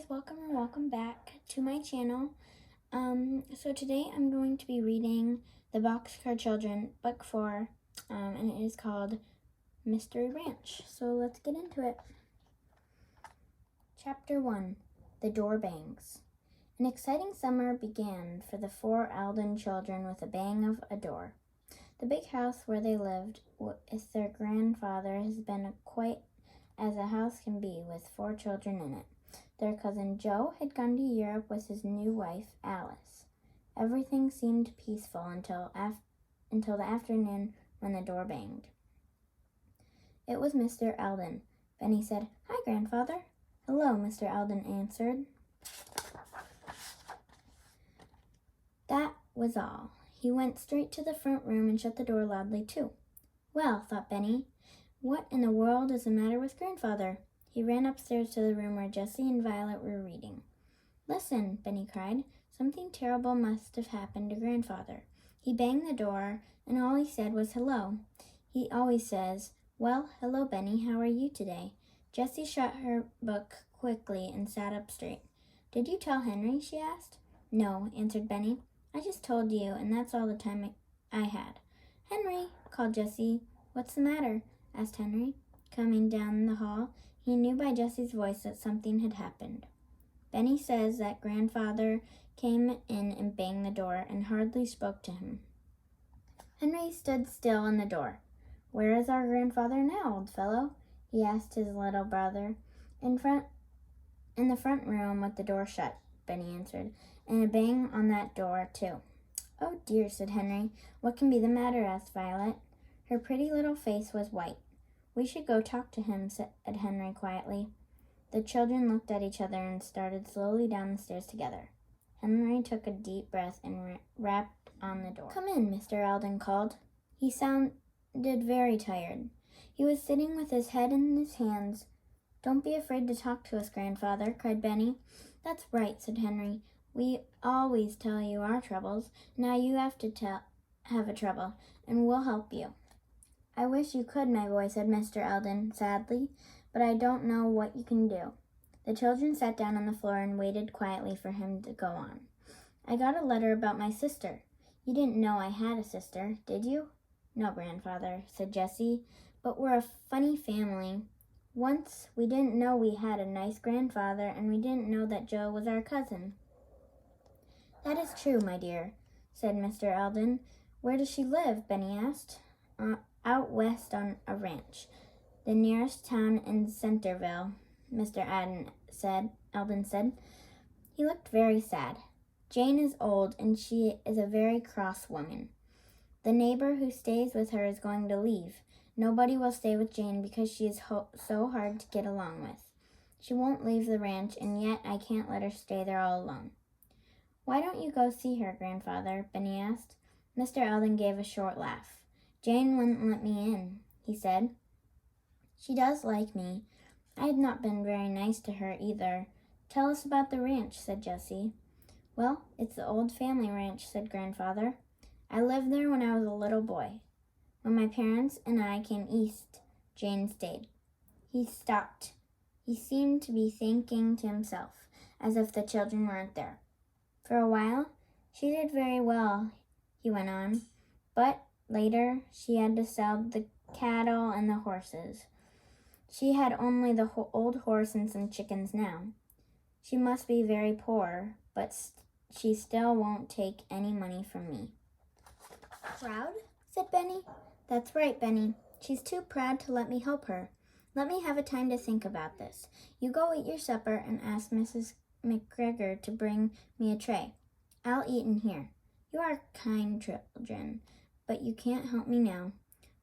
guys, welcome back to my channel. So today I'm going to be reading the Boxcar Children, book 4, and it is called Mystery Ranch. So let's get into it. Chapter 1, The Door Bangs. An exciting summer began for the 4 Alden children with a bang of a door. The big house where they lived with their grandfather has been quite as a house can be, with 4 children in it. Their cousin Joe had gone to Europe with his new wife, Alice. Everything seemed peaceful until the afternoon when the door banged. It was Mr. Alden. Benny said, "Hi, Grandfather." "Hello," Mr. Alden answered. That was all. He went straight to the front room and shut the door loudly, too. "Well," thought Benny, "what in the world is the matter with Grandfather?" He ran upstairs to the room where Jessie and Violet were reading. "Listen," Benny cried. "Something terrible must have happened to Grandfather. He banged the door, and all he said was hello. He always says, 'Well, hello, Benny, how are you today?'" Jessie shut her book quickly and sat up straight. "Did you tell Henry?" she asked. "No," answered Benny. "I just told you, and that's all the time I had." "Henry," called Jessie. "What's the matter?" asked Henry, coming down the hall. He knew by Jessie's voice that something had happened. "Benny says that Grandfather came in and banged the door and hardly spoke to him." Henry stood still in the door. "Where is our Grandfather now, old fellow?" he asked his little brother. In the front room with the door shut," Benny answered, "and a bang on that door, too." "Oh, dear," said Henry. "What can be the matter?" asked Violet. Her pretty little face was white. "We should go talk to him," said Henry quietly. The children looked at each other and started slowly down the stairs together. Henry took a deep breath and rapped on the door. "Come in," Mr. Alden called. He sounded very tired. He was sitting with his head in his hands. "Don't be afraid to talk to us, Grandfather," cried Benny. "That's right," said Henry. "We always tell you our troubles. Now you have a trouble, and we'll help you." "I wish you could, my boy," said Mr. Alden sadly, "but I don't know what you can do." The children sat down on the floor and waited quietly for him to go on. "I got a letter about my sister. You didn't know I had a sister, did you?" "No, Grandfather," said Jessie, "but we're a funny family. Once we didn't know we had a nice grandfather, and we didn't know that Joe was our cousin." "That is true, my dear," said Mr. Alden. "Where does she live?" Benny asked. "Out west on a ranch, the nearest town in Centerville," Mr. Alden said. He looked very sad. "Jane is old, and she is a very cross woman. The neighbor who stays with her is going to leave. Nobody will stay with Jane because she is so hard to get along with. She won't leave the ranch, and yet I can't let her stay there all alone." "Why don't you go see her, Grandfather?" Benny asked. Mr. Alden gave a short laugh. "Jane wouldn't let me in," he said. "She does like me. I had not been very nice to her either." "Tell us about the ranch," said Jessie. "Well, it's the old family ranch," said Grandfather. "I lived there when I was a little boy. When my parents and I came east, Jane stayed." He stopped. He seemed to be thinking to himself, as if the children weren't there. "For a while, she did very well," he went on, "but later she had to sell the cattle and the horses. She had only the old horse and some chickens now. She must be very poor, but she still won't take any money from me." "Proud?" said Benny. "That's right, Benny. She's too proud to let me help her. Let me have a time to think about this. You go eat your supper and ask Mrs. McGregor to bring me a tray. I'll eat in here. You are kind children, but you can't help me now."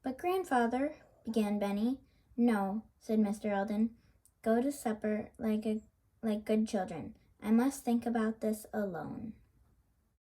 "But Grandfather," began Benny. "No," said Mr. Alden. "Go to supper like good children. I must think about this alone."